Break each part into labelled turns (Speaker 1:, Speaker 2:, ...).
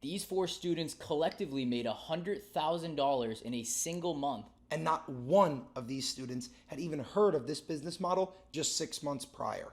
Speaker 1: These four students collectively made $100,000 in a single month.
Speaker 2: And not one of these students had even heard of this business model just 6 months prior.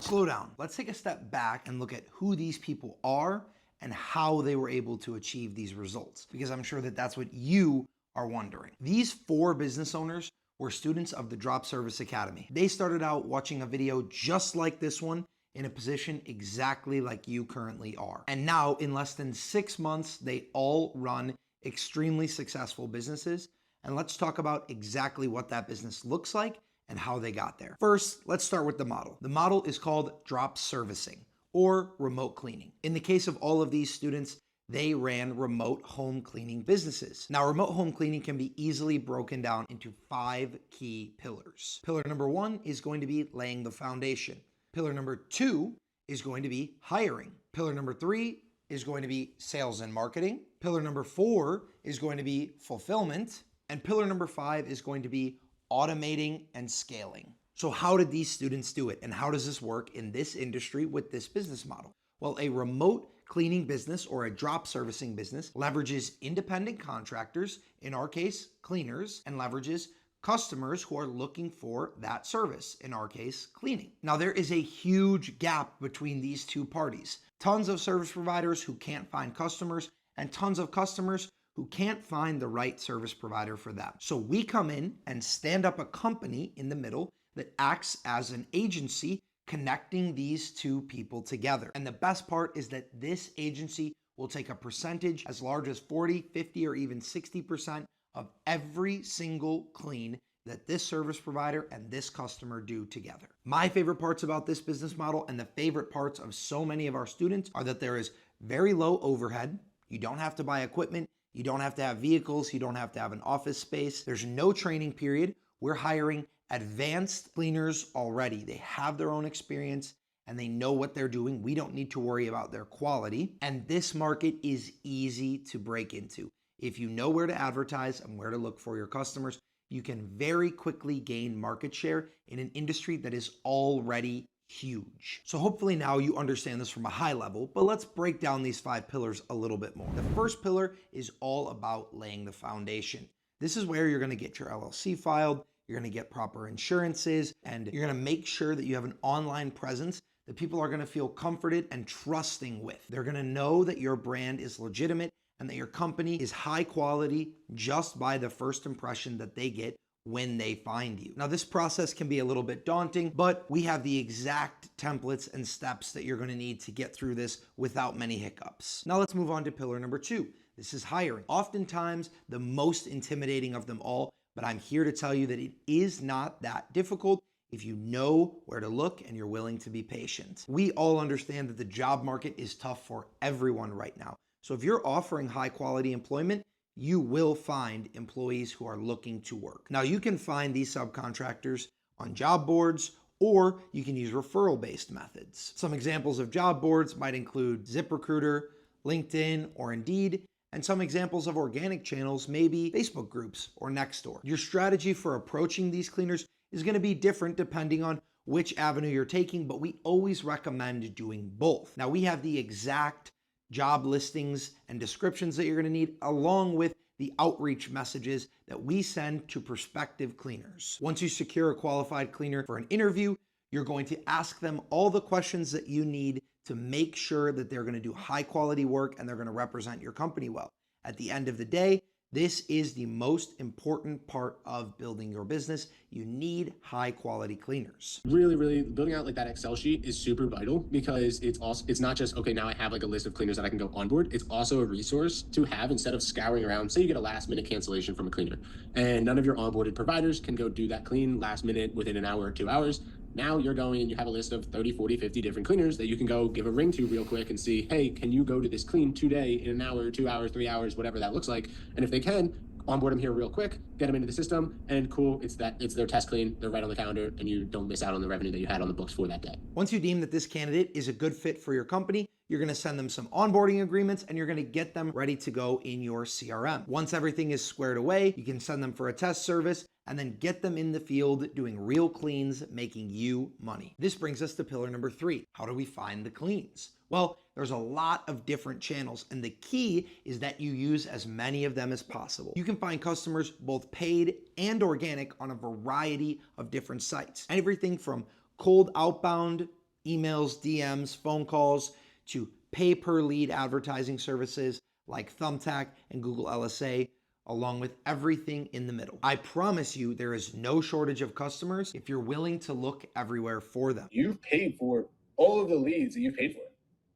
Speaker 2: Slow down. Let's take a step back and look at who these people are and how they were able to achieve these results, because I'm sure that that's what you are wondering. These four business owners were students of the Drop Service Academy. They started out watching a video just like this one in a position exactly like you currently are. And now in less than 6 months, they all run extremely successful businesses. And let's talk about exactly what that business looks like and how they got there. First, let's start with the model. The model is called drop servicing or remote cleaning. In the case of all of these students, they ran remote home cleaning businesses. Now, remote home cleaning can be easily broken down into 5 key pillars. Pillar number 1 is going to be laying the foundation. Pillar number 2 is going to be hiring. Pillar number 3 is going to be sales and marketing. Pillar number 4 is going to be fulfillment. And pillar number 5 is going to be automating and scaling. So how did these students do it? And how does this work in this industry with this business model? Well, a remote cleaning business or a drop servicing business leverages independent contractors, in our case, cleaners, and leverages customers who are looking for that service, in our case, cleaning. Now, there is a huge gap between these two parties. Tons of service providers who can't find customers and tons of customers who can't find the right service provider for them. So we come in and stand up a company in the middle that acts as an agency connecting these two people together. And the best part is that this agency will take a percentage as large as 40, 50, or even 60% of every single clean that this service provider and this customer do together. My favorite parts about this business model and the favorite parts of so many of our students are that there is very low overhead. You don't have to buy equipment. You don't have to have vehicles. You don't have to have an office space. There's no training period. We're hiring advanced cleaners already. They have their own experience and they know what they're doing. We don't need to worry about their quality. And this market is easy to break into. If you know where to advertise and where to look for your customers, you can very quickly gain market share in an industry that is already huge. So hopefully now you understand this from a high level, but let's break down these 5 pillars a little bit more. The first pillar is all about laying the foundation. This is where you're going to get your LLC filed, you're going to get proper insurances, and you're going to make sure that you have an online presence that people are going to feel comforted and trusting with. They're going to know that your brand is legitimate and that your company is high quality just by the first impression that they get when they find you. Now, this process can be a little bit daunting, but we have the exact templates and steps that you're going to need to get through this without many hiccups. Now, let's move on to pillar number 2. This is hiring. Oftentimes, the most intimidating of them all, but I'm here to tell you that it is not that difficult if you know where to look and you're willing to be patient. We all understand that the job market is tough for everyone right now. So if you're offering high quality employment, you will find employees who are looking to work. Now, you can find these subcontractors on job boards, or you can use referral-based methods. Some examples of job boards might include ZipRecruiter, LinkedIn, or Indeed, and some examples of organic channels may be Facebook groups or Nextdoor. Your strategy for approaching these cleaners is going to be different depending on which avenue you're taking, but we always recommend doing both. Now, we have the exact job listings and descriptions that you're going to need, along with the outreach messages that we send to prospective cleaners. Once you secure a qualified cleaner for an interview, you're going to ask them all the questions that you need to make sure that they're going to do high quality work and they're going to represent your company well. At the end of the day, this is the most important part of building your business. You need high quality cleaners.
Speaker 3: Really building out like that Excel sheet is super vital, because it's not just, okay, now I have like a list of cleaners that I can go onboard. It's also a resource to have instead of scouring around. Say you get a last minute cancellation from a cleaner and none of your onboarded providers can go do that clean last minute within an hour or 2 hours. Now you're going and you have a list of 30, 40, 50 different cleaners that you can go give a ring to real quick and see, hey, can you go to this clean today in an hour, 2 hours, 3 hours, whatever that looks like. And if they can, onboard them here real quick, get them into the system, and cool, it's their test clean, they're right on the calendar, and you don't miss out on the revenue that you had on the books for that day.
Speaker 2: Once you deem that this candidate is a good fit for your company, you're going to send them some onboarding agreements and you're going to get them ready to go in your CRM. Once everything is squared away, you can send them for a test service and then get them in the field doing real cleans, making you money. This brings us to pillar number 3. How do we find the cleans? Well, there's a lot of different channels, and the key is that you use as many of them as possible. You can find customers both paid and organic on a variety of different sites. Everything from cold outbound, emails, DMs, phone calls, to pay per lead advertising services like Thumbtack and Google LSA, along with everything in the middle. I promise you there is no shortage of customers if you're willing to look everywhere for them.
Speaker 4: You've paid for all of the leads that you've paid for.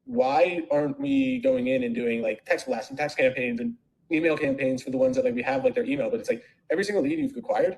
Speaker 4: Why aren't we going in and doing like text blasts and text campaigns and email campaigns for the ones that like we have like their email, but it's like every single lead you've acquired,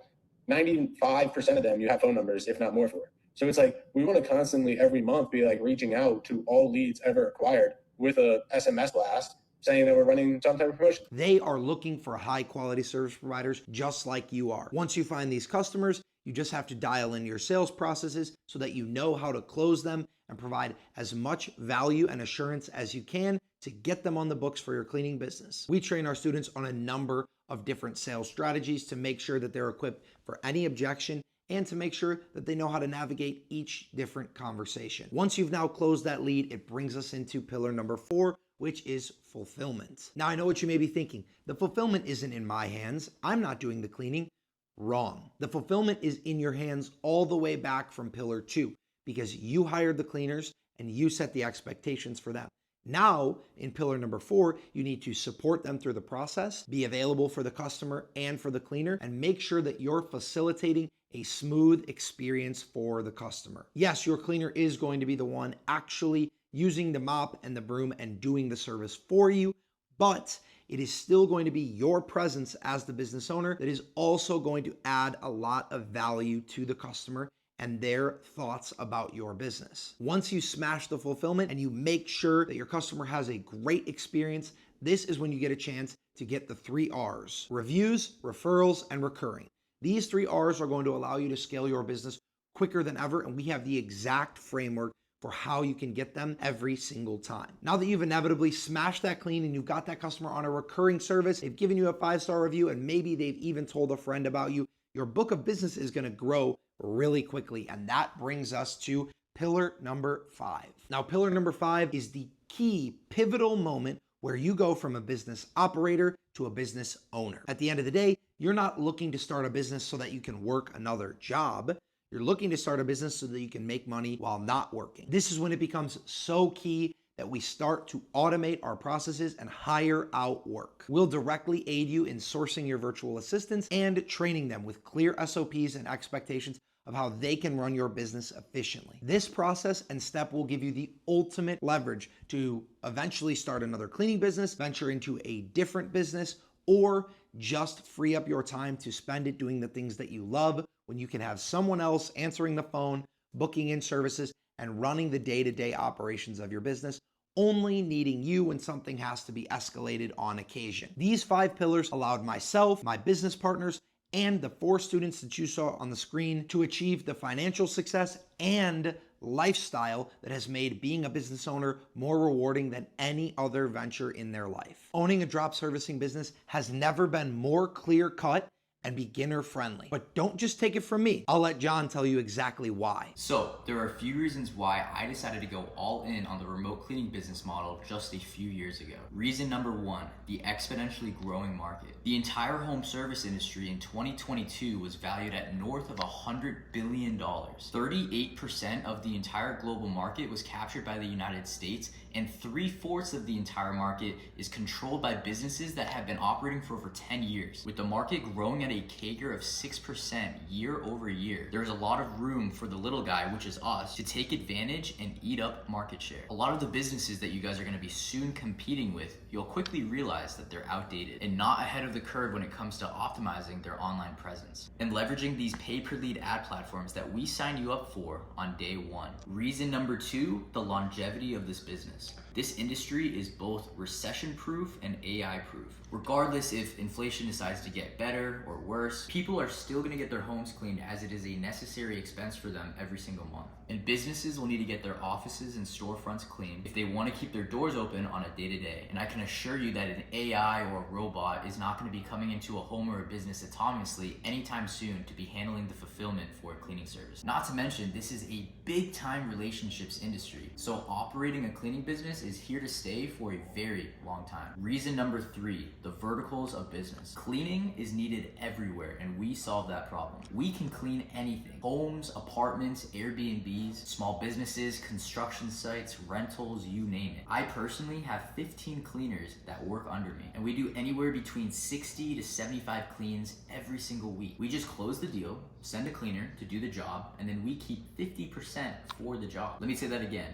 Speaker 4: 95% of them you have phone numbers, if not more for. So it's like we want to constantly every month be like reaching out to all leads ever acquired with a SMS blast saying that we're running some type of promotion.
Speaker 2: They are looking for high quality service providers just like you are. Once you find these customers, you just have to dial in your sales processes so that you know how to close them and provide as much value and assurance as you can to get them on the books for your cleaning business. We train our students on a number of different sales strategies to make sure that they're equipped for any objection and to make sure that they know how to navigate each different conversation. Once you've now closed that lead, it brings us into pillar number 4, which is fulfillment. Now, I know what you may be thinking. The fulfillment isn't in my hands. I'm not doing the cleaning. Wrong. The fulfillment is in your hands all the way back from pillar 2 because you hired the cleaners and you set the expectations for them. Now, in pillar number 4, you need to support them through the process, be available for the customer and for the cleaner, and make sure that you're facilitating a smooth experience for the customer. Yes, your cleaner is going to be the one actually using the mop and the broom and doing the service for you, but it is still going to be your presence as the business owner that is also going to add a lot of value to the customer and their thoughts about your business. Once you smash the fulfillment and you make sure that your customer has a great experience, this is when you get a chance to get the 3 R's: reviews, referrals, and recurring. These 3 R's are going to allow you to scale your business quicker than ever, and we have the exact framework for how you can get them every single time. Now that you've inevitably smashed that clean and you've got that customer on a recurring service, they've given you a 5-star review, and maybe they've even told a friend about you, your book of business is going to grow really quickly. And that brings us to pillar number 5. Now, pillar number 5 is the key pivotal moment where you go from a business operator to a business owner. At the end of the day, you're not looking to start a business so that you can work another job. You're looking to start a business so that you can make money while not working. This is when it becomes so key that we start to automate our processes and hire out work. We'll directly aid you in sourcing your virtual assistants and training them with clear SOPs and expectations of how they can run your business efficiently. This process and step will give you the ultimate leverage to eventually start another cleaning business, venture into a different business, or just free up your time to spend it doing the things that you love when you can have someone else answering the phone, booking in services, and running the day-to-day operations of your business, only needing you when something has to be escalated on occasion. These 5 pillars allowed myself, my business partners, and the 4 students that you saw on the screen to achieve the financial success and lifestyle that has made being a business owner more rewarding than any other venture in their life. Owning a drop servicing business has never been more clear-cut and beginner friendly. But don't just take it from me. I'll let John tell you exactly why.
Speaker 1: So there are a few reasons why I decided to go all in on the remote cleaning business model just a few years ago. Reason number 1, the exponentially growing market. The entire home service industry in 2022 was valued at north of $100 billion. 38% of the entire global market was captured by the United States, and 3/4 of the entire market is controlled by businesses that have been operating for over 10 years. With the market growing at a CAGR of 6% year over year, there is a lot of room for the little guy, which is us, to take advantage and eat up market share. A lot of the businesses that you guys are going to be soon competing with, you'll quickly realize that they're outdated and not ahead of the curve when it comes to optimizing their online presence and leveraging these pay-per-lead ad platforms that we sign you up for on day 1. Reason number 2, the longevity of this business. This industry is both recession-proof and AI-proof. Regardless if inflation decides to get better or worse, people are still going to get their homes cleaned as it is a necessary expense for them every single month. And businesses will need to get their offices and storefronts cleaned if they want to keep their doors open on a day-to-day. And I can assure you that an AI or a robot is not going to be coming into a home or a business autonomously anytime soon to be handling the fulfillment for a cleaning service. Not to mention, this is a big-time relationships industry. So operating a cleaning business service is here to stay for a very long time. Reason number 3, the verticals of business. Cleaning is needed everywhere, and we solve that problem. We can clean anything: homes, apartments, Airbnbs, small businesses, construction sites, rentals, you name it. I personally have 15 cleaners that work under me, and we do anywhere between 60 to 75 cleans every single week. We just close the deal, send a cleaner to do the job, and then we keep 50% for the job. Let me say that again.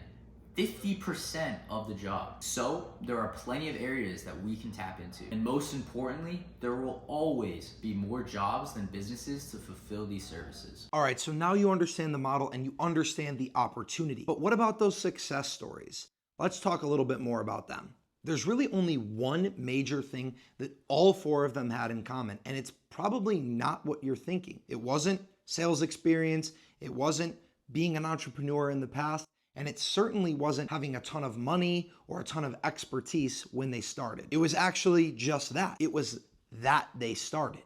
Speaker 1: 50% of the job. So there are plenty of areas that we can tap into. And most importantly, there will always be more jobs than businesses to fulfill these services.
Speaker 2: All right, so now you understand the model and you understand the opportunity. But what about those success stories? Let's talk a little bit more about them. There's really only one major thing that all 4 of them had in common, and it's probably not what you're thinking. It wasn't sales experience, it wasn't being an entrepreneur in the past, and it certainly wasn't having a ton of money or a ton of expertise when they started. It was actually just that. It was that they started.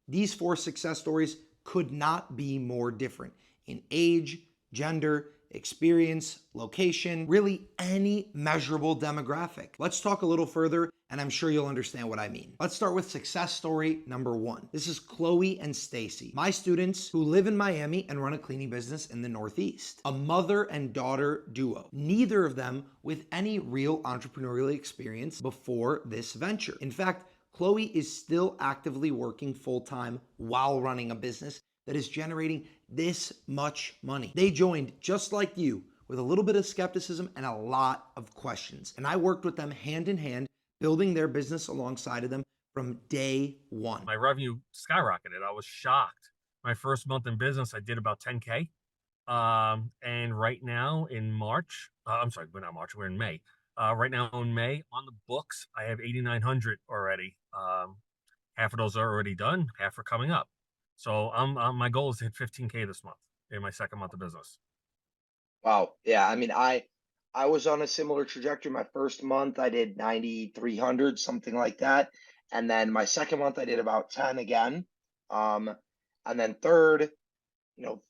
Speaker 2: These 4 success stories could not be more different in age, gender, experience, location, really any measurable demographic. Let's talk a little further, and I'm sure you'll understand what I mean. Let's start with success story number 1. This is Chloe and Stacy, my students who live in Miami and run a cleaning business in the Northeast. A mother and daughter duo, neither of them with any real entrepreneurial experience before this venture. In fact, Chloe is still actively working full-time while running a business that is generating this much money. They joined just like you with a little bit of skepticism and a lot of questions. And I worked with them hand in hand, building their business alongside of them from day one.
Speaker 5: My revenue skyrocketed. I was shocked. My first month in business, I did about 10K. And right now in March, I'm sorry, we're not March, we're in May. Right now in May, on the books, I have 8,900 already. Half of those are already done, half are coming up. So my goal is to hit 15K this month in my second month of business.
Speaker 2: Wow. Yeah. I mean, I was on a similar trajectory. My first month, I did 9,300, something like that. And then my second month, I did about 10 again. And then third,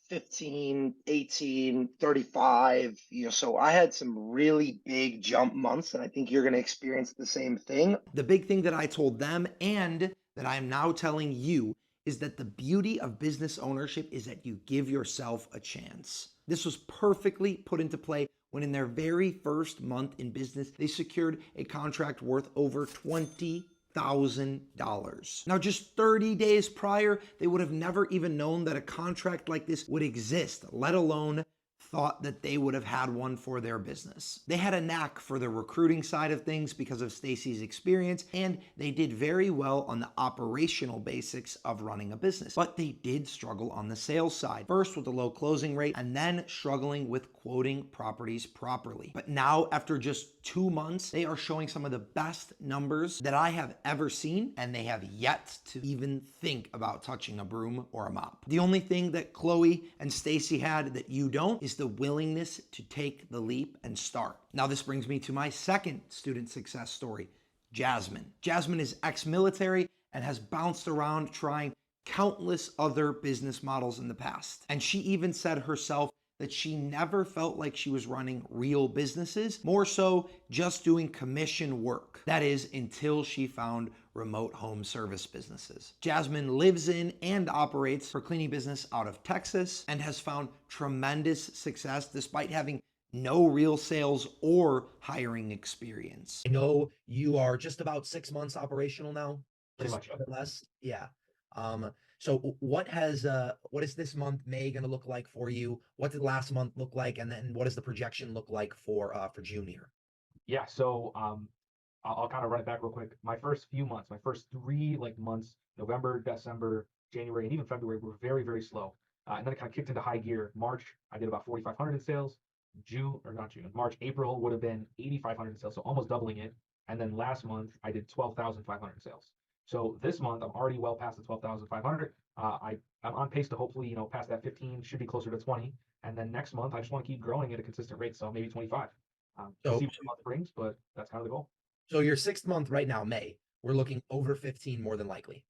Speaker 2: 15, 18, 35, so I had some really big jump months, and I think you're going to experience the same thing. The big thing that I told them and that I am now telling you is that the beauty of business ownership is that you give yourself a chance. This was perfectly put into play when in their very first month in business, they secured a contract worth over $20,000. Now, just 30 days prior, they would have never even known that a contract like this would exist, let alone thought that they would have had one for their business. They had a knack for the recruiting side of things because of Stacy's experience, and they did very well on the operational basics of running a business. But they did struggle on the sales side, first with the low closing rate and then struggling with quoting properties properly. But now, after just 2 months, they are showing some of the best numbers that I have ever seen, and they have yet to even think about touching a broom or a mop. The only thing that Chloe and Stacy had that you don't is the willingness to take the leap and start. Now, this brings me to my second student success story, Jasmine. Jasmine is ex-military and has bounced around trying countless other business models in the past. And she even said herself that she never felt like she was running real businesses, more so just doing commission work. That is, until she found remote home service businesses. Jasmine lives in and operates her cleaning business out of Texas and has found tremendous success despite having no real sales or hiring experience. I know you are just about 6 months operational now.
Speaker 5: Pretty much.
Speaker 2: Less. Yeah. So what is this month, May, going to look like for you? What did last month look like? And then what does the projection look like for June here?
Speaker 5: Yeah. So I'll kind of run it back real quick. My first few months, my first 3 months, November, December, January, and even February were very, very slow. And then it kind of kicked into high gear. March, I did about 4,500 in sales. March, April would have been 8,500 in sales, so almost doubling it. And then last month, I did 12,500 in sales. So this month, I'm already well past the 12,500. I'm on pace to hopefully, pass that 15, should be closer to 20. And then next month, I just want to keep growing at a consistent rate, so maybe 25. See what the month brings, but that's kind of the goal.
Speaker 2: So your 6th month right now, May, we're looking over 15 more than likely.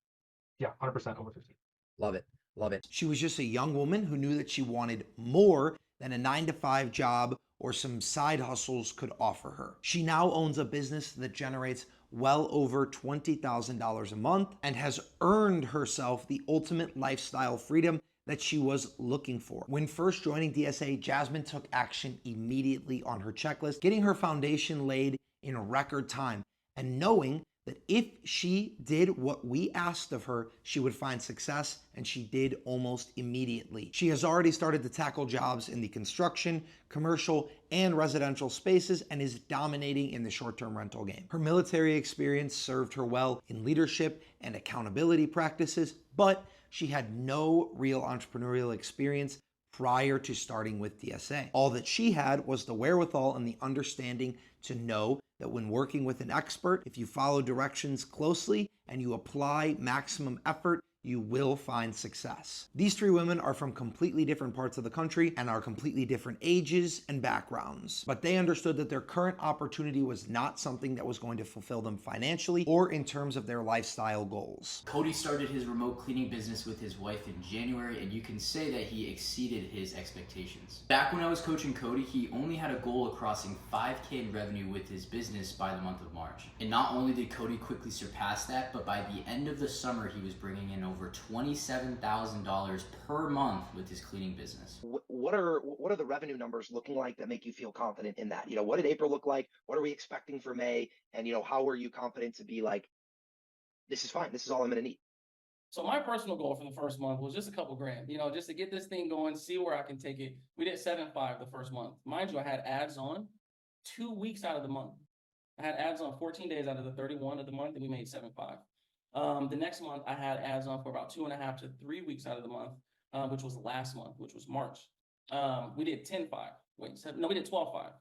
Speaker 5: Yeah, 100% over 15.
Speaker 2: Love it. Love it. She was just a young woman who knew that she wanted more than a 9-to-5 job or some side hustles could offer her. She now owns a business that generates well over $20,000 a month and has earned herself the ultimate lifestyle freedom that she was looking for. When first joining DSA, Jasmine took action immediately on her checklist, getting her foundation laid in record time and knowing that if she did what we asked of her, she would find success, and she did almost immediately. She has already started to tackle jobs in the construction, commercial, and residential spaces and is dominating in the short-term rental game. Her military experience served her well in leadership and accountability practices, but she had no real entrepreneurial experience prior to starting with DSA. All that she had was the wherewithal and the understanding to know that when working with an expert, if you follow directions closely and you apply maximum effort, you will find success. These three women are from completely different parts of the country and are completely different ages and backgrounds, but they understood that their current opportunity was not something that was going to fulfill them financially or in terms of their lifestyle goals.
Speaker 1: Cody started his remote cleaning business with his wife in January, and you can say that he exceeded his expectations. Back when I was coaching Cody, he only had a goal of crossing $5K in revenue with his business by the month of March. And not only did Cody quickly surpass that, but by the end of the summer, he was bringing in over $27,000 per month with his cleaning business.
Speaker 2: What are the revenue numbers looking like that make you feel confident in that? What did April look like? What are we expecting for May? And how are you confident to be like, this is fine, this is all I'm gonna need?
Speaker 6: So my personal goal for the first month was just a couple grand, just to get this thing going, see where I can take it. We did 7.5 the first month. Mind you, I had ads on 2 weeks out of the month. I had ads on 14 days out of the 31 of the month, and we made 7.5. The next month, I had ads on for about 2.5 to 3 weeks out of the month, which was last month, which was March. We did 10.5. We did 12.5.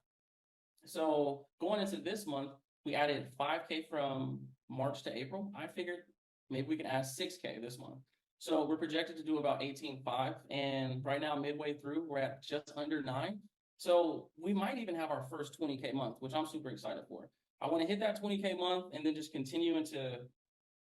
Speaker 6: So going into this month, we added 5K from March to April. I figured maybe we can add 6K this month. So we're projected to do about 18.5. And right now, midway through, we're at just under 9. So we might even have our first 20K month, which I'm super excited for. I want to hit that 20K month and then just continue into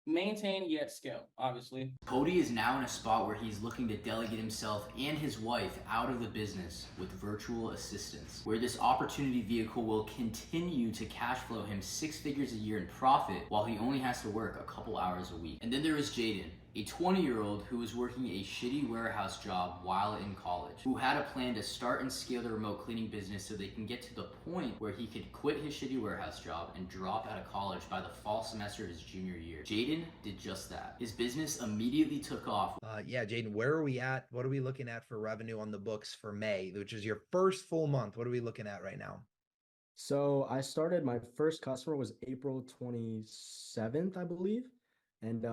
Speaker 6: maintain yet scale, obviously.
Speaker 1: Cody is now in a spot where he's looking to delegate himself and his wife out of the business with virtual assistants, where this opportunity vehicle will continue to cash flow him 6 figures a year in profit while he only has to work a couple hours a week. And then there is Jaden, a 20-year-old who was working a shitty warehouse job while in college, who had a plan to start and scale the remote cleaning business so they can get to the point where he could quit his shitty warehouse job and drop out of college by the fall semester of his junior year. Jaden did just that. His business immediately took off.
Speaker 2: Yeah, Jaden, where are we at? What are we looking at for revenue on the books for May, which is your first full month? What are we looking at right now?
Speaker 7: So I started, my first customer was April 27th, I believe. And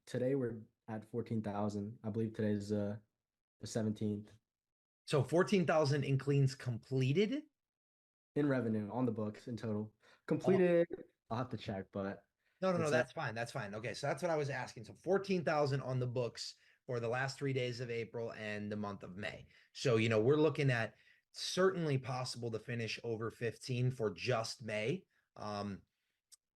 Speaker 7: today we're at 14,000. I believe today's the 17th.
Speaker 2: So 14,000 in cleans completed?
Speaker 7: In revenue on the books in total. Completed, I'll have to check, but
Speaker 2: No, that's fine. That's fine. Okay, so that's what I was asking. So 14,000 on the books for the last 3 days of April and the month of May. So, we're looking at certainly possible to finish over 15 for just May.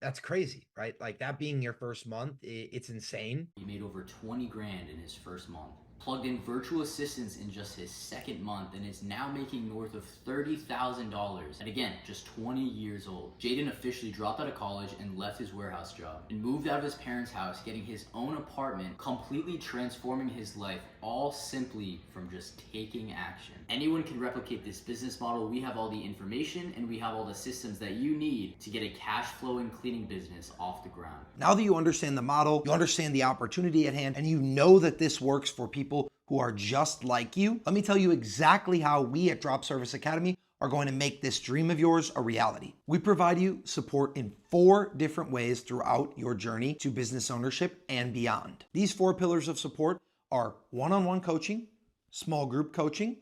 Speaker 2: That's crazy, right? Like that being your first month, it's insane.
Speaker 1: He made over 20 grand in his first month. Plugged in virtual assistants in just his second month and is now making north of $30,000. And again, just 20 years old. Jaden officially dropped out of college and left his warehouse job and moved out of his parents' house, getting his own apartment, completely transforming his life, all simply from just taking action. Anyone can replicate this business model. We have all the information and we have all the systems that you need to get a cash flowing cleaning business off the ground.
Speaker 2: Now that you understand the model, you understand the opportunity at hand, and you know that this works for people who are just like you, let me tell you exactly how we at Drop Service Academy are going to make this dream of yours a reality. We provide you support in 4 different ways throughout your journey to business ownership and beyond. These 4 pillars of support are one-on-one coaching, small group coaching,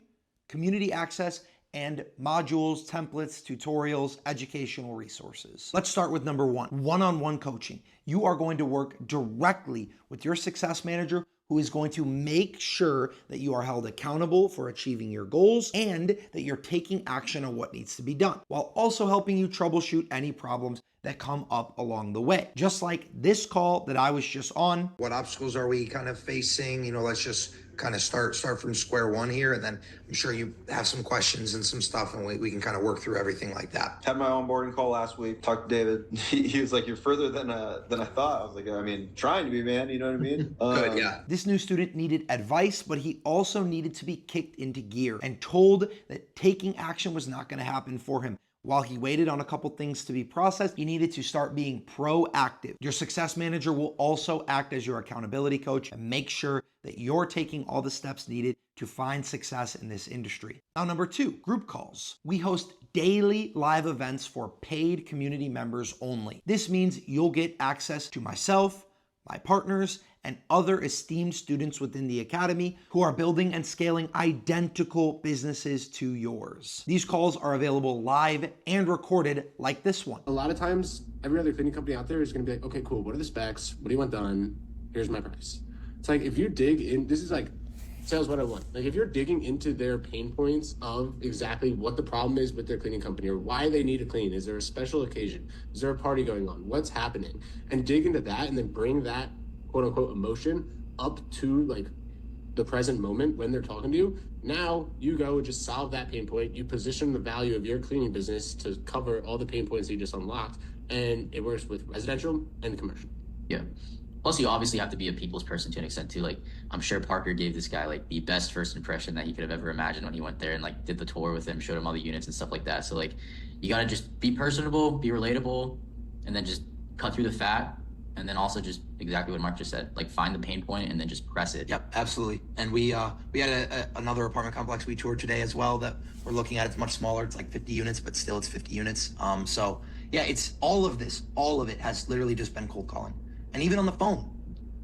Speaker 2: community access, and modules, templates, tutorials, educational resources. Let's start with number 1, one-on-one coaching. You are going to work directly with your success manager, who is going to make sure that you are held accountable for achieving your goals and that you're taking action on what needs to be done, while also helping you troubleshoot any problems that come up along the way. Just like this call that I was just on. What obstacles are we kind of facing? Let's just kind of start from square one here, and then I'm sure you have some questions and some stuff, and we can kind of work through everything like that.
Speaker 8: Had my onboarding call last week. Talked to David. He was like, "You're further than I thought." I was like, "I mean, trying to be, man. You know what I mean?"
Speaker 2: Good, yeah. This new student needed advice, but he also needed to be kicked into gear and told that taking action was not going to happen for him. While he waited on a couple things to be processed, he needed to start being proactive. Your success manager will also act as your accountability coach and make sure that you're taking all the steps needed to find success in this industry. Now, number 2, group calls. We host daily live events for paid community members only. This means you'll get access to myself, my partners, and other esteemed students within the academy who are building and scaling identical businesses to yours. These calls are available live and recorded like this one.
Speaker 3: A lot of times, every other cleaning company out there is going to be like, okay, cool. What are the specs? What do you want done? Here's my price. It's like, if you dig in, this is like sales 101. Like, if you're digging into their pain points of exactly what the problem is with their cleaning company or why they need to clean, is there a special occasion? Is there a party going on? What's happening? And dig into that and then bring that quote unquote emotion up to like the present moment when they're talking to you. Now you go and just solve that pain point. You position the value of your cleaning business to cover all the pain points you just unlocked. And it works with residential and commercial.
Speaker 1: Yeah. Plus, you obviously have to be a people's person to an extent too. Like, I'm sure Parker gave this guy like the best first impression that he could have ever imagined when he went there and like did the tour with him, showed him all the units and stuff like that. So like, you gotta just be personable, be relatable, and then just cut through the fat. And then also just exactly what Mark just said, like find the pain point and then just press it.
Speaker 2: Yep, absolutely. And we had another apartment complex we toured today as well that we're looking at. It's much smaller. It's like 50 units, but still it's 50 units. So yeah, it's all of it has literally just been cold calling. And even on the phone,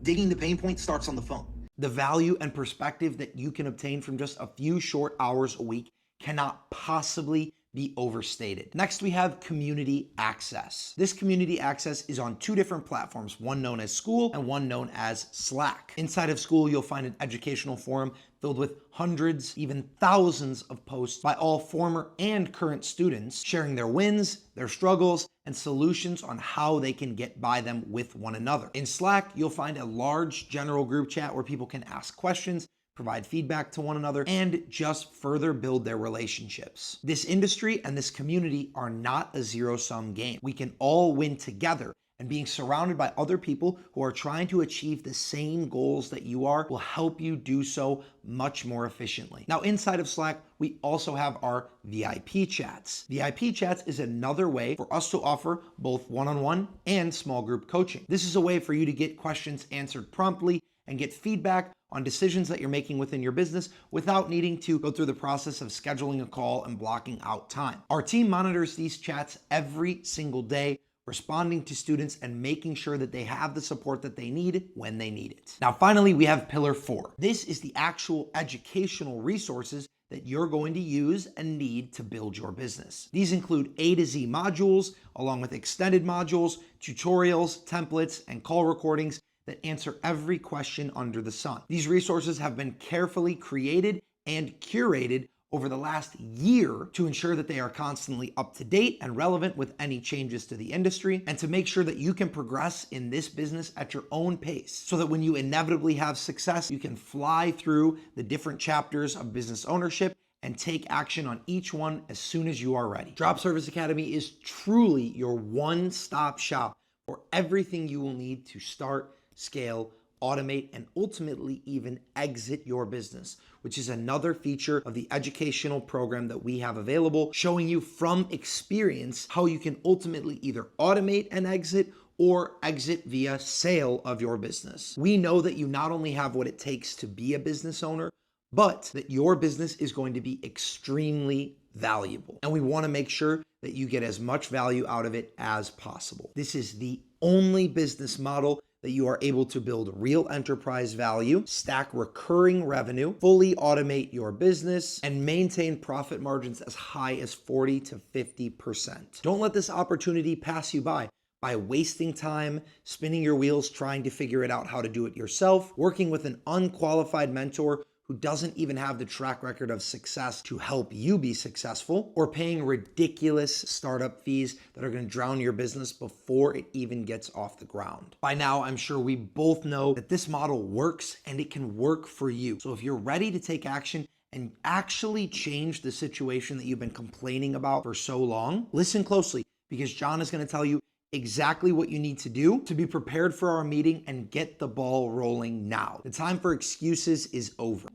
Speaker 2: digging the pain point starts on the phone. The value and perspective that you can obtain from just a few short hours a week cannot possibly be overstated. Next, we have community access. This community access is on 2 different platforms, one known as School and one known as Slack. Inside of School, you'll find an educational forum filled with hundreds, even thousands of posts by all former and current students sharing their wins, their struggles, and solutions on how they can get by them with one another. In Slack, you'll find a large general group chat where people can ask questions, provide feedback to one another, and just further build their relationships. This industry and this community are not a zero-sum game. We can all win together, and being surrounded by other people who are trying to achieve the same goals that you are will help you do so much more efficiently. Now, inside of Slack, we also have our VIP chats. VIP chats is another way for us to offer both one-on-one and small group coaching. This is a way for you to get questions answered promptly and get feedback on decisions that you're making within your business without needing to go through the process of scheduling a call and blocking out time. Our team monitors these chats every single day, responding to students and making sure that they have the support that they need when they need it. Now, finally, we have Pillar 4. This is the actual educational resources that you're going to use and need to build your business. These include A to Z modules, along with extended modules, tutorials, templates, and call recordings that answer every question under the sun. These resources have been carefully created and curated over the last year to ensure that they are constantly up to date and relevant with any changes to the industry, and to make sure that you can progress in this business at your own pace, so that when you inevitably have success, you can fly through the different chapters of business ownership and take action on each one as soon as you are ready. Drop Service Academy is truly your one-stop shop for everything you will need to start, scale, automate, and ultimately even exit your business, which is another feature of the educational program that we have available, showing you from experience how you can ultimately either automate and exit or exit via sale of your business. We know that you not only have what it takes to be a business owner, but that your business is going to be extremely valuable. And we want to make sure that you get as much value out of it as possible. This is the only business model that you are able to build real enterprise value, stack recurring revenue, fully automate your business, and maintain profit margins as high as 40 to 50%. Don't let this opportunity pass you by wasting time, spinning your wheels trying to figure it out how to do it yourself, working with an unqualified mentor who doesn't even have the track record of success to help you be successful, or paying ridiculous startup fees that are going to drown your business before it even gets off the ground. By now, I'm sure we both know that this model works and it can work for you. So if you're ready to take action and actually change the situation that you've been complaining about for so long, listen closely, because John is going to tell you exactly what you need to do to be prepared for our meeting and get the ball rolling now. The time for excuses is over.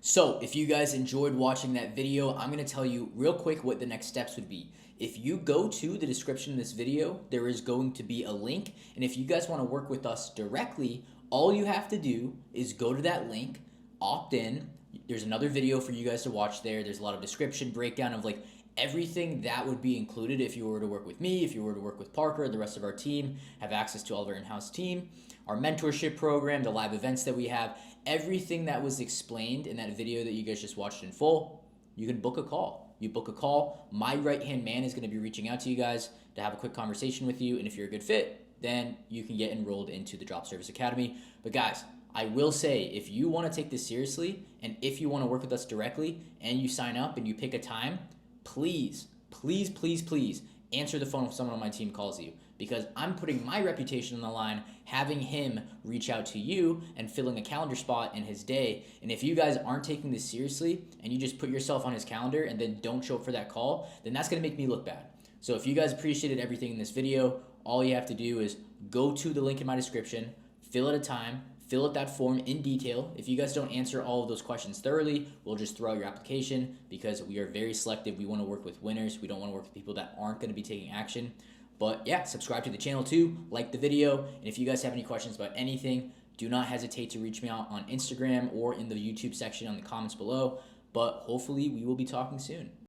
Speaker 1: So if you guys enjoyed watching that video, I'm going to tell you real quick what the next steps would be. If you go to the description of this video, there is going to be a link. And if you guys want to work with us directly, all you have to do is go to that link, opt in. There's another video for you guys to watch there. There's a lot of description, breakdown of like everything that would be included if you were to work with me, if you were to work with Parker, the rest of our team, have access to all of our in-house team, our mentorship program, the live events that we have, everything that was explained in that video that you guys just watched in full, you can book a call. You book a call, my right-hand man is going to be reaching out to you guys to have a quick conversation with you, and if you're a good fit, then you can get enrolled into the Drop Service Academy. But guys, I will say, if you want to take this seriously, and if you want to work with us directly, and you sign up and you pick a time, please, please, please, please answer the phone if someone on my team calls you, because I'm putting my reputation on the line, having him reach out to you and filling a calendar spot in his day. And if you guys aren't taking this seriously and you just put yourself on his calendar and then don't show up for that call, then that's going to make me look bad. So if you guys appreciated everything in this video, all you have to do is go to the link in my description, fill out a time, fill out that form in detail. If you guys don't answer all of those questions thoroughly, we'll just throw out your application, because we are very selective. We want to work with winners. We don't want to work with people that aren't going to be taking action. But yeah, subscribe to the channel too, like the video, and if you guys have any questions about anything, do not hesitate to reach me out on Instagram or in the YouTube section on the comments below. But hopefully we will be talking soon.